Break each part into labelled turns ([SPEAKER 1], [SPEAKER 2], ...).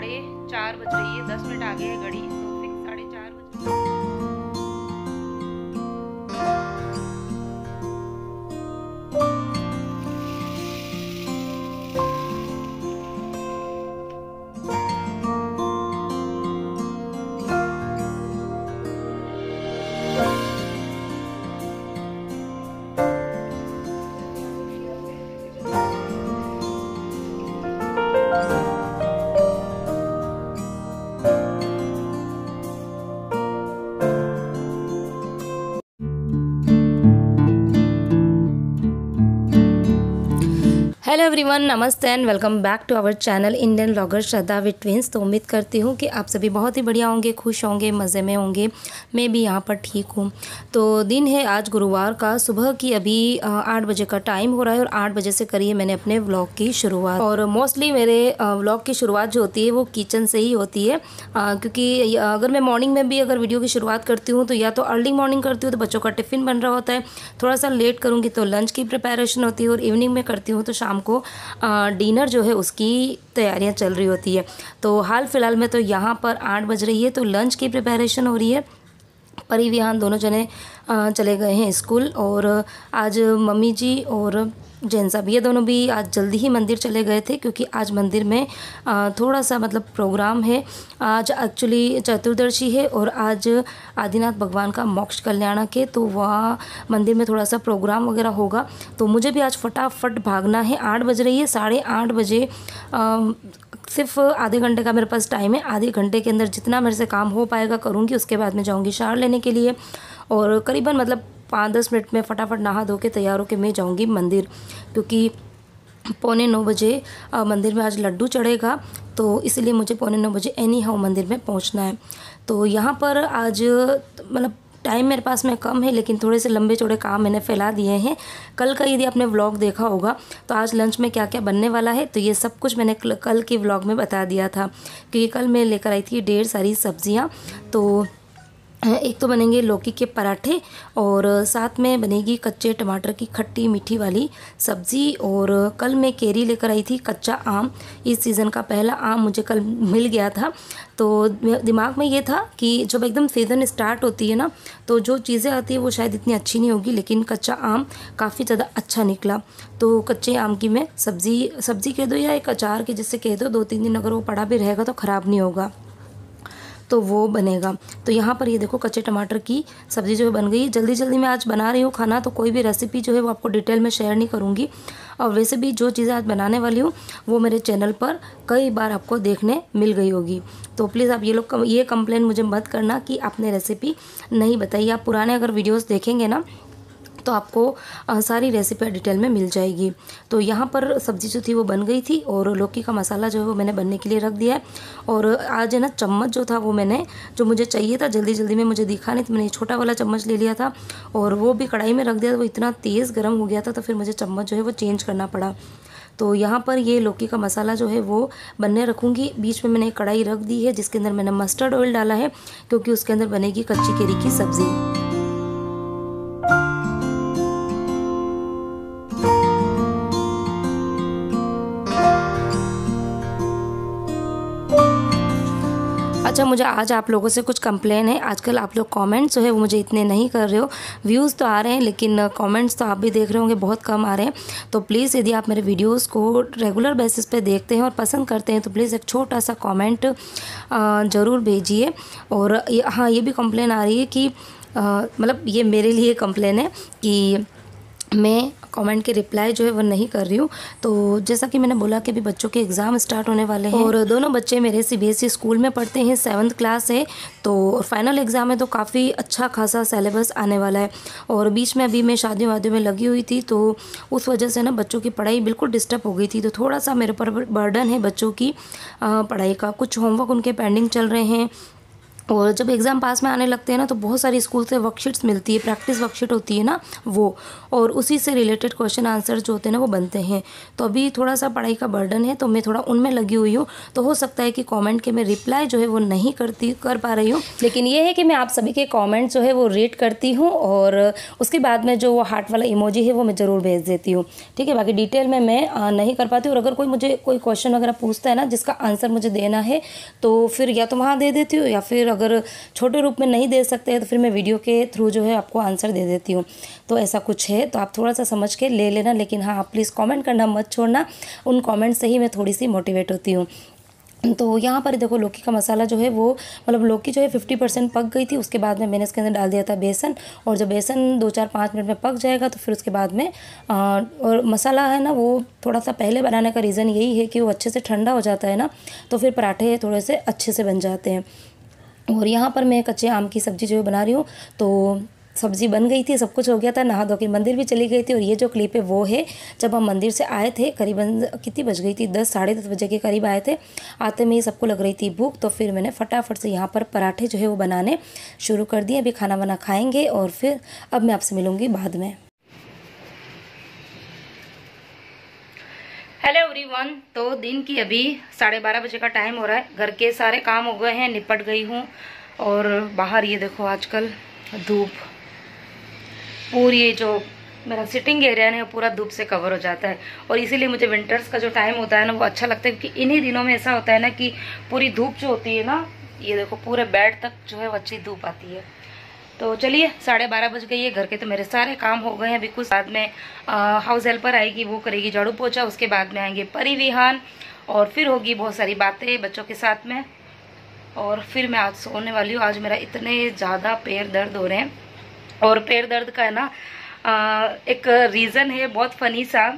[SPEAKER 1] 4:30 बज रही है, 10 मिनट आगे है घड़ी, तो फिक्स 4:30 बज रही है।
[SPEAKER 2] हेलो एवरीवन, नमस्ते and welcome back to our channel Indian vlogger Shraddha with twins. तो उम्मीद करती हूँ कि आप सभी बहुत ही बढ़िया होंगे, खुश होंगे, मज़े में होंगे। मैं भी यहाँ पर ठीक हूँ। तो दिन है आज गुरुवार का, सुबह की अभी 8 बजे का टाइम हो रहा है और 8 बजे से करिए मैंने अपने व्लॉग की शुरुआत। और मोस्टली मेरे व्लॉग की शुरुआत जो होती है वो किचन से ही होती है, क्योंकि अगर मैं मॉर्निंग में भी अगर वीडियो की शुरुआत करती हूँ तो या तो अर्ली मॉर्निंग करती हूँ तो बच्चों का टिफ़िन बन रहा होता है, थोड़ा सा लेट करूँगी तो लंच की प्रिपरेशन होती है, और इवनिंग में करती हूँ तो शाम को डिनर जो है उसकी तैयारियां चल रही होती है। तो हाल फिलहाल में तो यहाँ पर 8 बज रही है तो लंच की प्रिपरेशन हो रही है। परी विहान दोनों जने चले गए हैं स्कूल, और आज मम्मी जी और जैन साहब ये दोनों भी आज जल्दी ही मंदिर चले गए थे, क्योंकि आज मंदिर में थोड़ा सा मतलब प्रोग्राम है। आज एक्चुअली चतुर्दशी है और आज आदिनाथ भगवान का मोक्ष कल्याण के, तो वहाँ मंदिर में थोड़ा सा प्रोग्राम वगैरह होगा। तो मुझे भी आज फटाफट भागना है। 8 बज रही है, 8:30 बजे सिर्फ आधे घंटे का मेरे पास टाइम है। आधे घंटे के अंदर जितना मेरे से काम हो पाएगा करूँगी, उसके बाद मैं जाऊँगी शावर लेने के लिए, और करीबन मतलब 5-10 मिनट में फटाफट नहा धो के तैयार होकर मैं जाऊँगी मंदिर, क्योंकि 8:45 बजे मंदिर में आज लड्डू चढ़ेगा, तो इसलिए मुझे 8:45 बजे एनी हाउ मंदिर में पहुँचना है। तो यहाँ पर आज मतलब टाइम मेरे पास में कम है, लेकिन थोड़े से लंबे चौड़े काम मैंने फैला दिए हैं। कल का यदि आपने व्लॉग देखा होगा तो आज लंच में क्या क्या बनने वाला है तो ये सब कुछ मैंने कल के व्लॉग में बता दिया था, क्योंकि कल मैं लेकर आई थी ढेर सारी सब्जियां। तो एक तो बनेंगे लौकी के पराठे, और साथ में बनेगी कच्चे टमाटर की खट्टी मीठी वाली सब्ज़ी। और कल मैं केरी लेकर आई थी, कच्चा आम, इस सीज़न का पहला आम मुझे कल मिल गया था। तो दिमाग में ये था कि जब एकदम सीज़न स्टार्ट होती है ना, तो जो चीज़ें आती है वो शायद इतनी अच्छी नहीं होगी, लेकिन कच्चा आम काफ़ी ज़्यादा अच्छा निकला। तो कच्चे आम की मैं सब्ज़ी कह दो या एक अचार के जैसे कह दो, 2-3 दिन अगर वो पड़ा भी रहेगा तो ख़राब नहीं होगा, तो वो बनेगा। तो यहाँ पर ये देखो कच्चे टमाटर की सब्ज़ी जो है बन गई। जल्दी जल्दी मैं आज बना रही हूँ खाना, तो कोई भी रेसिपी जो है वो आपको डिटेल में शेयर नहीं करूँगी। और वैसे भी जो चीज़ें आज बनाने वाली हूँ वो मेरे चैनल पर कई बार आपको देखने मिल गई होगी। तो प्लीज़ आप ये कंप्लेन मुझे मत करना कि आपने रेसिपी नहीं बताई। आप पुराने अगर वीडियोज़ देखेंगे ना तो आपको सारी रेसिपी डिटेल में मिल जाएगी। तो यहाँ पर सब्ज़ी जो थी वो बन गई थी, और लौकी का मसाला जो है वो मैंने बनने के लिए रख दिया है। और आज है ना चम्मच जो था वो मैंने जो मुझे चाहिए था जल्दी जल्दी में मुझे दिखा नहीं, तो मैंने छोटा वाला चम्मच ले लिया था और वो भी कढ़ाई में रख दिया था। वो इतना तेज़ गर्म हो गया था, तो फिर मुझे चम्मच जो है वो चेंज करना पड़ा। तो यहाँ पर ये लौकी का मसाला जो है वो बनने रखूँगी। बीच में मैंने एक कढ़ाई रख दी है जिसके अंदर मैंने मस्टर्ड ऑयल डाला है, क्योंकि उसके अंदर बनेगी कच्ची केरी की सब्ज़ी। अच्छा, मुझे आज आप लोगों से कुछ कंप्लेन है। आजकल आप लोग कमेंट्स जो है वो मुझे इतने नहीं कर रहे हो। व्यूज़ तो आ रहे हैं लेकिन कमेंट्स तो आप भी देख रहे होंगे बहुत कम आ रहे हैं। तो प्लीज़ यदि आप मेरे वीडियोस को रेगुलर बेसिस पे देखते हैं और पसंद करते हैं तो प्लीज़ एक छोटा सा कमेंट ज़रूर भेजिए। और हाँ, ये भी कंप्लेन आ रही है कि मतलब ये मेरे लिए कंप्लेन है कि मैं कमेंट के रिप्लाई जो है वो नहीं कर रही हूँ। तो जैसा कि मैंने बोला कि अभी बच्चों के एग्ज़ाम स्टार्ट होने वाले हैं, और दोनों बच्चे मेरे सीबीएसई स्कूल में पढ़ते हैं, 7th क्लास है, तो फाइनल एग्ज़ाम है, तो काफ़ी अच्छा खासा सिलेबस आने वाला है। और बीच में अभी मैं शादियों वादियों में लगी हुई थी, तो उस वजह से ना बच्चों की पढ़ाई बिल्कुल डिस्टर्ब हो गई थी। तो थोड़ा सा मेरे पर बर्डन है बच्चों की पढ़ाई का। कुछ होमवर्क उनके पेंडिंग चल रहे हैं, और जब एग्ज़ाम पास में आने लगते हैं ना तो बहुत सारी स्कूल से वर्कशीट्स मिलती है, प्रैक्टिस वर्कशीट होती है ना वो, और उसी से रिलेटेड क्वेश्चन आंसर जो होते हैं ना वो बनते हैं। तो अभी थोड़ा सा पढ़ाई का बर्डन है तो मैं थोड़ा उनमें लगी हुई हूँ। तो हो सकता है कि कमेंट के मैं रिप्लाई जो है वो नहीं कर पा रही हूँ, लेकिन ये है कि मैं आप सभी के कॉमेंट जो है वो रीड करती हूँ और उसके बाद में जो वो हार्ट वाला इमोजी है वो मैं ज़रूर भेज देती हूँ। ठीक है, बाकी डिटेल में मैं नहीं कर पाती। और अगर कोई मुझे कोई क्वेश्चन वगैरह पूछता है ना जिसका आंसर मुझे देना है तो फिर या तो वहाँ दे देती हूँ, या फिर अगर छोटे रूप में नहीं दे सकते हैं तो फिर मैं वीडियो के थ्रू जो है आपको आंसर दे देती हूँ। तो ऐसा कुछ है, तो आप थोड़ा सा समझ के ले लेना, लेकिन हाँ आप प्लीज़ कमेंट करना मत छोड़ना, उन कमेंट से ही मैं थोड़ी सी मोटिवेट होती हूँ। तो यहाँ पर देखो लौकी का मसाला जो है वो मतलब लौकी जो है 50% पक गई थी, उसके बाद में मैंने इसके अंदर डाल दिया था बेसन। और जब बेसन 2-4-5 मिनट में पक जाएगा तो फिर उसके बाद में और मसाला है ना वो थोड़ा सा पहले बनाने का रीज़न यही है कि वो अच्छे से ठंडा हो जाता है ना, तो फिर पराठे थोड़े से अच्छे से बन जाते हैं। और यहाँ पर मैं कच्चे आम की सब्ज़ी जो है बना रही हूँ। तो सब्ज़ी बन गई थी, सब कुछ हो गया था, नहा धो के मंदिर भी चली गई थी। और ये जो क्लिप है वो है जब हम मंदिर से आए थे, करीबन कितनी बज गई थी, 10-10:30 बजे के करीब आए थे। आते में ही सबको लग रही थी भूख, तो फिर मैंने फटाफट से यहाँ पर पराठे जो है वो बनाने शुरू कर दिए। अभी खाना वाना खाएँगे और फिर अब मैं आपसे मिलूँगी बाद में। हेलो एवरीवन, तो दिन की अभी 12:30 बजे का टाइम हो रहा है। घर के सारे काम हो गए हैं, निपट गई हूँ। और बाहर ये देखो आजकल धूप पूरी, जो मेरा सिटिंग एरिया है पूरा धूप से कवर हो जाता है। और इसीलिए मुझे विंटर्स का जो टाइम होता है ना वो अच्छा लगता है, क्योंकि इन्हीं दिनों में ऐसा होता है ना कि पूरी धूप जो होती है ना, ये देखो पूरे बेड तक जो है वो अच्छी धूप आती है। तो चलिए 12:30 बज गई है, घर के तो मेरे सारे काम हो गए हैं। अभी कुछ बाद में हाउस हेल्पर आएगी, वो करेगी झाड़ू पोछा, उसके बाद में आएंगे परी विहान, और फिर होगी बहुत सारी बातें बच्चों के साथ में। और फिर मैं आज सोने वाली हूँ। आज मेरा इतने ज़्यादा पैर दर्द हो रहे हैं, और पैर दर्द का है ना एक रीज़न है बहुत फ़नी सा।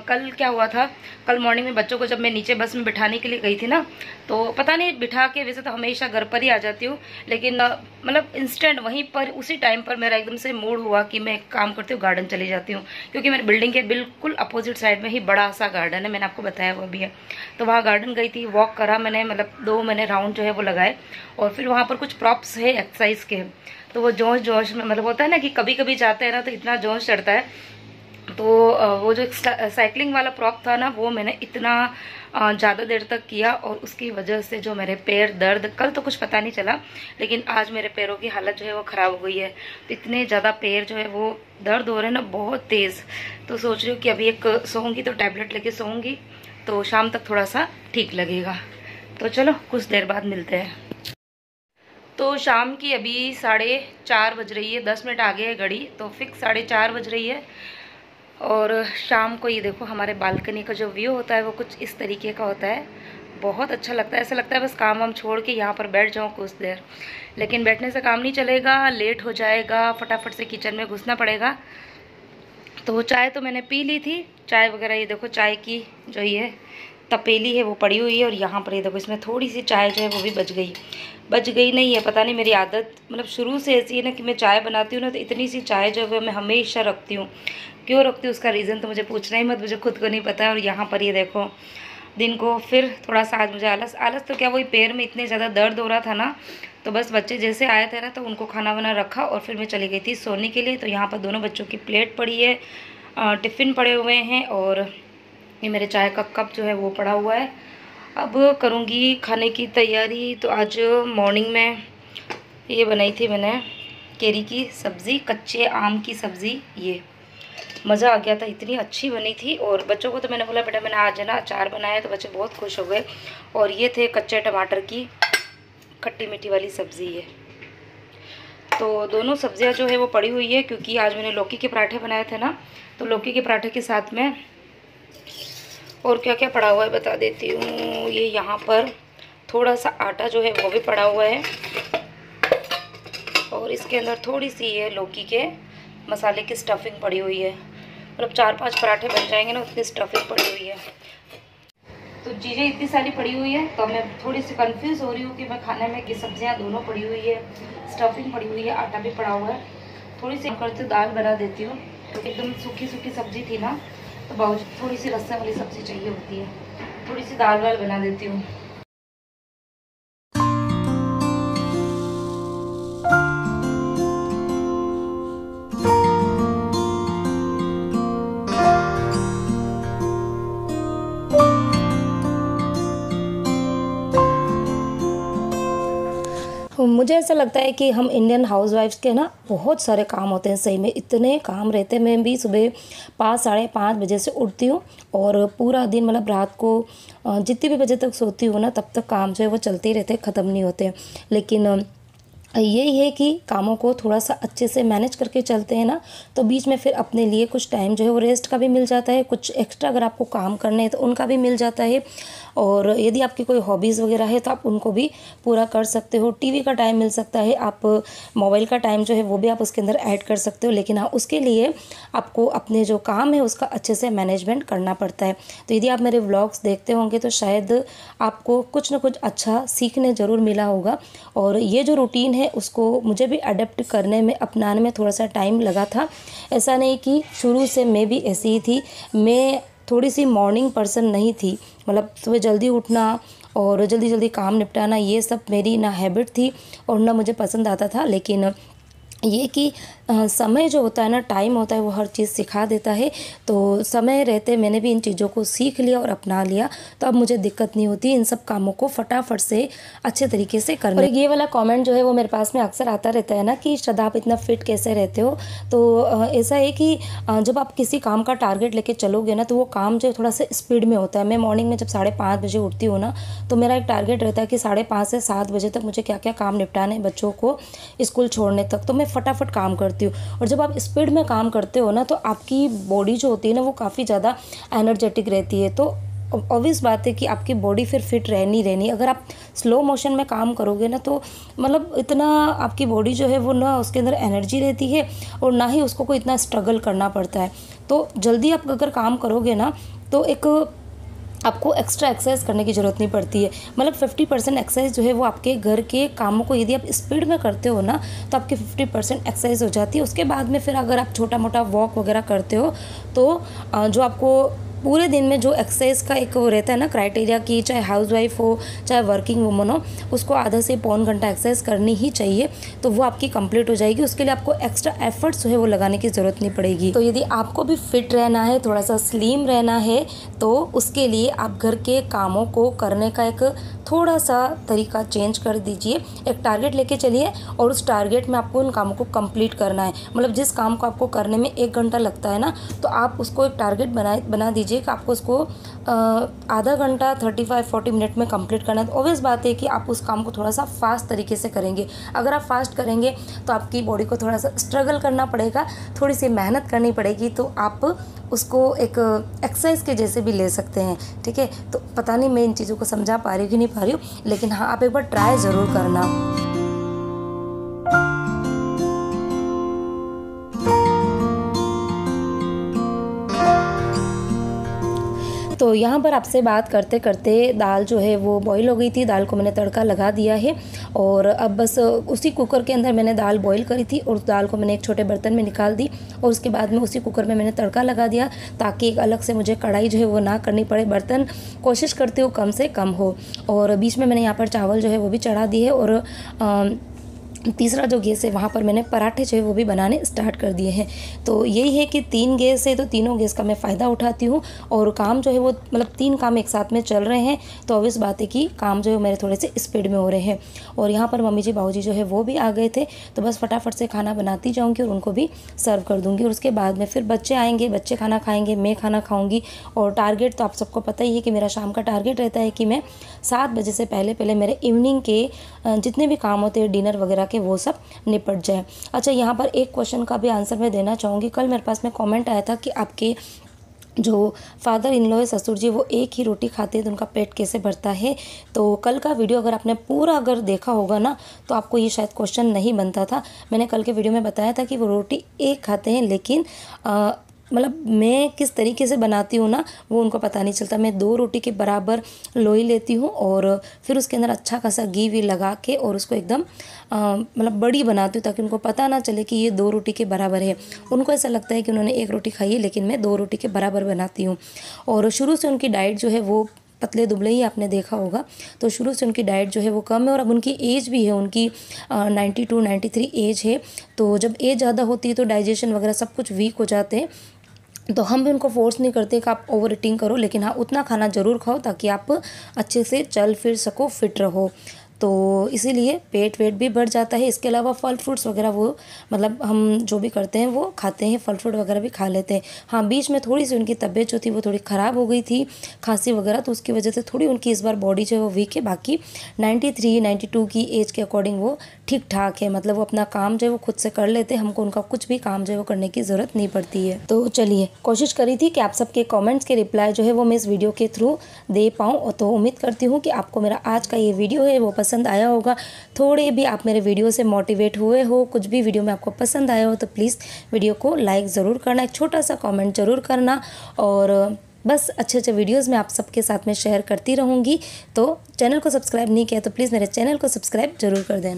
[SPEAKER 2] कल क्या हुआ था, कल मॉर्निंग में बच्चों को जब मैं नीचे बस में बिठाने के लिए गई थी ना, तो पता नहीं बिठा के, वैसे तो हमेशा घर पर ही आ जाती हूँ, लेकिन मतलब इंस्टेंट वहीं पर उसी टाइम पर मेरा एकदम से मूड हुआ कि मैं एक काम करती हूँ, गार्डन चली जाती हूँ। क्योंकि मेरी बिल्डिंग के बिल्कुल अपोजिट साइड में ही बड़ा सा गार्डन है, मैंने आपको बताया वो भी है। तो वहाँ गार्डन गई थी, वॉक करा मैंने, मतलब 2 मैंने राउंड जो है वो लगाए। और फिर वहाँ पर कुछ प्रॉप्स है एक्सरसाइज के, तो वो जोश जोश में, मतलब होता है ना कि कभी कभी जाते हैं ना तो इतना जोश चढ़ता है। तो वो जो साइकिलिंग वाला प्रॉप था ना वो मैंने इतना ज़्यादा देर तक किया, और उसकी वजह से जो मेरे पैर दर्द, कल तो कुछ पता नहीं चला, लेकिन आज मेरे पैरों की हालत जो है वो ख़राब हो गई है। तो इतने ज़्यादा पैर जो है वो दर्द हो रहे हैं ना बहुत तेज़। तो सोच रही हूँ कि अभी एक सोऊंगी तो टैबलेट लेके सोऊंगी, तो शाम तक थोड़ा सा ठीक लगेगा। तो चलो कुछ देर बाद मिलते हैं। तो शाम की अभी 4:30 बज रही है, 10 मिनट आगे है घड़ी, तो फिक्स 4:30 बज रही है। और शाम को ये देखो हमारे बालकनी का जो व्यू होता है वो कुछ इस तरीके का होता है, बहुत अच्छा लगता है। ऐसा लगता है बस काम वाम छोड़ के यहाँ पर बैठ जाऊँ कुछ देर, लेकिन बैठने से काम नहीं चलेगा, लेट हो जाएगा, फटाफट से किचन में घुसना पड़ेगा। तो चाय तो मैंने पी ली थी, चाय वगैरह ये देखो चाय की जो ये तपेली है वो पड़ी हुई है, और यहाँ पर ये देखो इसमें थोड़ी सी चाय जो है वो भी बच गई नहीं है, पता नहीं मेरी आदत मतलब शुरू से ऐसी है ना कि मैं चाय बनाती हूँ ना तो इतनी सी चाय जो है मैं हमेशा रखती हूँ। क्यों रखती हूँ उसका रीज़न तो मुझे पूछना ही मत, मुझे खुद को नहीं पता है। और यहाँ पर ये देखो दिन को फिर थोड़ा सा आज मुझे आलस तो क्या, वही पैर में इतने ज़्यादा दर्द हो रहा था ना, तो बस बच्चे जैसे आए थे ना तो उनको खाना वाना रखा और फिर मैं चली गई थी सोने के लिए। तो यहाँ पर दोनों बच्चों की प्लेट पड़ी है, टिफ़िन पड़े हुए हैं, और ये मेरे चाय का कप जो है वो पड़ा हुआ है। अब करूँगी खाने की तैयारी। तो आज मॉर्निंग में ये बनाई थी मैंने केरी की सब्ज़ी, कच्चे आम की सब्ज़ी, ये मज़ा आ गया था, इतनी अच्छी बनी थी। और बच्चों को तो मैंने बोला बेटा मैंने आज है ना अचार बनाया, तो बच्चे बहुत खुश हो गए। और ये थे कच्चे टमाटर की खट्टी मीठी वाली सब्ज़ी है। तो दोनों सब्ज़ियाँ जो है वो पड़ी हुई है, क्योंकि आज मैंने लौकी के पराठे बनाए थे ना, तो लौकी के पराठे के साथ में और क्या क्या पड़ा हुआ है बता देती हूँ। ये यहाँ पर थोड़ा सा आटा जो है वो भी पड़ा हुआ है, और इसके अंदर थोड़ी सी ये लौकी के मसाले की स्टफिंग पड़ी हुई है, मतलब 4-5 पराठे बन जाएंगे ना, उतनी स्टफिंग पड़ी हुई है। तो चीज़ें इतनी सारी पड़ी हुई है, तो मैं थोड़ी सी कंफ्यूज हो रही हूँ कि मैं खाने में कि सब्जियाँ दोनों पड़ी हुई है, स्टफिंग पड़ी हुई है, आटा भी पड़ा हुआ है। थोड़ी सी करती हूँ दाल बना देती हूँ, तो एकदम सूखी सूखी सब्जी थी ना, तो बाबूजी थोड़ी सी रस्सा वाली सब्जी चाहिए होती है, थोड़ी सी दाल वाल बना देती हूँ। मुझे ऐसा लगता है कि हम इंडियन हाउसवाइफ्स के ना बहुत सारे काम होते हैं, सही में इतने काम रहते हैं। मैं भी सुबह 5 साढ़े 5 बजे से उठती हूँ और पूरा दिन मतलब रात को जितनी भी बजे तक सोती हूँ ना तब तक काम जो है वो चलते ही रहते हैं, ख़त्म नहीं होते। लेकिन यही है कि कामों को थोड़ा सा अच्छे से मैनेज करके चलते हैं ना तो बीच में फिर अपने लिए कुछ टाइम जो है वो रेस्ट का भी मिल जाता है, कुछ एक्स्ट्रा अगर आपको काम करने हैं तो उनका भी मिल जाता है। और यदि आपकी कोई हॉबीज़ वगैरह है तो आप उनको भी पूरा कर सकते हो। टीवी का टाइम मिल सकता है, आप मोबाइल का टाइम जो है वो भी आप उसके अंदर ऐड कर सकते हो, लेकिन हाँ उसके लिए आपको अपने जो काम है उसका अच्छे से मैनेजमेंट करना पड़ता है। तो यदि आप मेरे व्लॉग्स देखते होंगे तो शायद आपको कुछ ना कुछ अच्छा सीखने ज़रूर मिला होगा। और ये जो रूटीन है उसको मुझे भी अडेप्ट करने में, अपनाने में थोड़ा सा टाइम लगा था। ऐसा नहीं कि शुरू से मैं भी ऐसी ही थी, मैं थोड़ी सी मॉर्निंग पर्सन नहीं थी। मतलब सुबह जल्दी उठना और जल्दी जल्दी काम निपटाना ये सब मेरी ना हैबिट थी और ना मुझे पसंद आता था। लेकिन ये कि समय जो होता है ना, टाइम होता है, वो हर चीज़ सिखा देता है। तो समय रहते मैंने भी इन चीज़ों को सीख लिया और अपना लिया, तो अब मुझे दिक्कत नहीं होती इन सब कामों को फटाफट से अच्छे तरीके से करने। और ये वाला कमेंट जो है वो मेरे पास में अक्सर आता रहता है ना कि श्रद्धा आप इतना फिट कैसे रहते हो। तो ऐसा है कि जब आप किसी काम का टारगेट लेके चलोगे ना तो वो काम जो है थोड़ा सा स्पीड में होता है। मैं मॉर्निंग में जब 5:30 बजे उठती हूँ ना तो मेरा एक टारगेट रहता है कि 5:30 से 7 बजे तक मुझे क्या क्या काम निपटाने हैं बच्चों को स्कूल छोड़ने तक। तो मैं फटाफट काम करती हूँ। और जब आप स्पीड में काम करते हो ना तो आपकी बॉडी जो होती है ना वो काफ़ी ज़्यादा एनर्जेटिक रहती है। तो ऑब्वियस बात है कि आपकी बॉडी फिर फिट रहनी। अगर आप स्लो मोशन में काम करोगे ना तो मतलब इतना आपकी बॉडी जो है वो ना उसके अंदर एनर्जी रहती है और ना ही उसको कोई इतना स्ट्रगल करना पड़ता है। तो जल्दी आप अगर काम करोगे ना तो एक आपको एक्स्ट्रा एक्सरसाइज करने की ज़रूरत नहीं पड़ती है। मतलब 50% एक्सरसाइज जो है वो आपके घर के कामों को यदि आप स्पीड में करते हो ना तो आपकी 50% एक्सरसाइज हो जाती है। उसके बाद में फिर अगर आप छोटा मोटा वॉक वगैरह करते हो तो जो आपको पूरे दिन में जो एक्सरसाइज का एक वो रहता है ना क्राइटेरिया कि चाहे हाउसवाइफ हो चाहे वर्किंग वुमन हो, उसको आधा से पौन घंटा एक्सरसाइज करनी ही चाहिए, तो वो आपकी कंप्लीट हो जाएगी। उसके लिए आपको एक्स्ट्रा एफर्ट्स जो है वो लगाने की ज़रूरत नहीं पड़ेगी। तो यदि आपको भी फिट रहना है, थोड़ा सा स्लिम रहना है, तो उसके लिए आप घर के कामों को करने का एक थोड़ा सा तरीका चेंज कर दीजिए। एक टारगेट लेके चलिए और उस टारगेट में आपको उन कामों को कंप्लीट करना है। मतलब जिस काम को आपको करने में 1 घंटा लगता है ना तो आप उसको एक टारगेट बना दीजिए कि आपको उसको आधा घंटा 35-40 मिनट में कंप्लीट करना है। तो ऑब्वियस बात है कि आप उस काम को थोड़ा सा फास्ट तरीके से करेंगे। अगर आप फास्ट करेंगे तो आपकी बॉडी को थोड़ा सा स्ट्रगल करना पड़ेगा, थोड़ी सी मेहनत करनी पड़ेगी, तो आप उसको एक एक्सरसाइज के जैसे भी ले सकते हैं। ठीक है, तो पता नहीं मैं इन चीज़ों को समझा पा रही हूँ कि नहीं पा रही हूँ, लेकिन हाँ आप एक बार ट्राई ज़रूर करना। तो यहाँ पर आपसे बात करते करते दाल जो है वो बॉईल हो गई थी। दाल को मैंने तड़का लगा दिया है और अब बस उसी कुकर के अंदर मैंने दाल बॉईल करी थी और उस दाल को मैंने एक छोटे बर्तन में निकाल दी और उसके बाद में उसी कुकर में मैंने तड़का लगा दिया ताकि एक अलग से मुझे कढ़ाई जो है वो ना करनी पड़े। बर्तन कोशिश करती हूँ कम से कम हो। और बीच में मैंने यहाँ पर चावल जो है वो भी चढ़ा दिए और तीसरा जो गैस है वहाँ पर मैंने पराठे जो है वो भी बनाने स्टार्ट कर दिए हैं। तो यही है कि 3 गैस है तो तीनों गैस का मैं फ़ायदा उठाती हूँ और काम जो है वो मतलब 3 काम एक साथ में चल रहे हैं। तो ऑब्वियस बात है कि काम जो है मेरे थोड़े से स्पीड में हो रहे हैं। और यहाँ पर मम्मी जी बाबूजी जो है वो भी आ गए थे, तो बस फटाफट से खाना बनाती जाऊँगी और उनको भी सर्व कर दूँगी। और उसके बाद में फिर बच्चे आएँगे, बच्चे खाना खाएँगे, मैं खाना खाऊँगी। और टारगेट तो आप सबको पता ही है कि मेरा शाम का टारगेट रहता है कि मैं 7 बजे से पहले मेरे इवनिंग के जितने भी काम होते हैं डिनर वगैरह के वो सब निपट जाए। अच्छा, यहाँ पर एक क्वेश्चन का भी आंसर मैं देना चाहूँगी। कल मेरे पास में कमेंट आया था कि आपके जो फादर इन लॉ है, ससुर जी, वो एक ही रोटी खाते हैं तो उनका पेट कैसे भरता है। तो कल का वीडियो अगर आपने पूरा अगर देखा होगा ना तो आपको ये शायद क्वेश्चन नहीं बनता था। मैंने कल के वीडियो में बताया था कि वो रोटी एक खाते हैं, लेकिन मतलब मैं किस तरीके से बनाती हूँ ना वो उनको पता नहीं चलता। मैं 2 रोटी के बराबर लोई लेती हूँ और फिर उसके अंदर अच्छा खासा घी वी लगा के और उसको एकदम मतलब बड़ी बनाती हूँ ताकि उनको पता ना चले कि ये 2 रोटी के बराबर है। उनको ऐसा लगता है कि उन्होंने 1 रोटी खाई है, लेकिन मैं 2 रोटी के बराबर बनाती हूँ। और शुरू से उनकी डाइट जो है वो पतले दुबले ही आपने देखा होगा, तो शुरू से उनकी डाइट जो है वो कम है और अब उनकी एज भी है, उनकी 92-93 एज है। तो जब एज ज़्यादा होती है तो डाइजेशन वगैरह सब कुछ वीक हो जाते हैं। तो हम भी उनको फोर्स नहीं करते कि आप ओवर ईटिंग करो, लेकिन हाँ उतना खाना ज़रूर खाओ ताकि आप अच्छे से चल फिर सको, फिट रहो। तो इसीलिए पेट वेट भी बढ़ जाता है। इसके अलावा फल फ्रूट्स वगैरह वो मतलब हम जो भी करते हैं वो खाते हैं, फल फ्रूट वगैरह भी खा लेते हैं। हाँ, बीच में थोड़ी सी उनकी तबीयत जो थी वो थोड़ी ख़राब हो गई थी, खांसी वगैरह, तो उसकी वजह से थोड़ी उनकी इस बार बॉडी जो है वो वीक है। बाकी 93-92 की एज के अकॉर्डिंग वो ठीक ठाक है, मतलब वो अपना काम जो है वो खुद से कर लेते हैं, हमको उनका कुछ भी काम जो है वो करने की ज़रूरत नहीं पड़ती है। तो चलिए, कोशिश करी थी कि आप सबके कमेंट्स के रिप्लाई जो है वो मैं इस वीडियो के थ्रू दे पाऊँ। तो उम्मीद करती हूँ कि आपको मेरा आज का ये वीडियो है वो पसंद आया होगा। थोड़े भी आप मेरे वीडियो से मोटिवेट हुए हो, कुछ भी वीडियो में आपको पसंद आया हो तो प्लीज़ वीडियो को लाइक ज़रूर करना, एक छोटा सा कॉमेंट ज़रूर करना, और बस अच्छे अच्छे वीडियोस मैं आप सबके साथ में शेयर करती रहूँगी। तो चैनल को सब्सक्राइब नहीं किया तो प्लीज़ मेरे चैनल को सब्सक्राइब ज़रूर कर देना।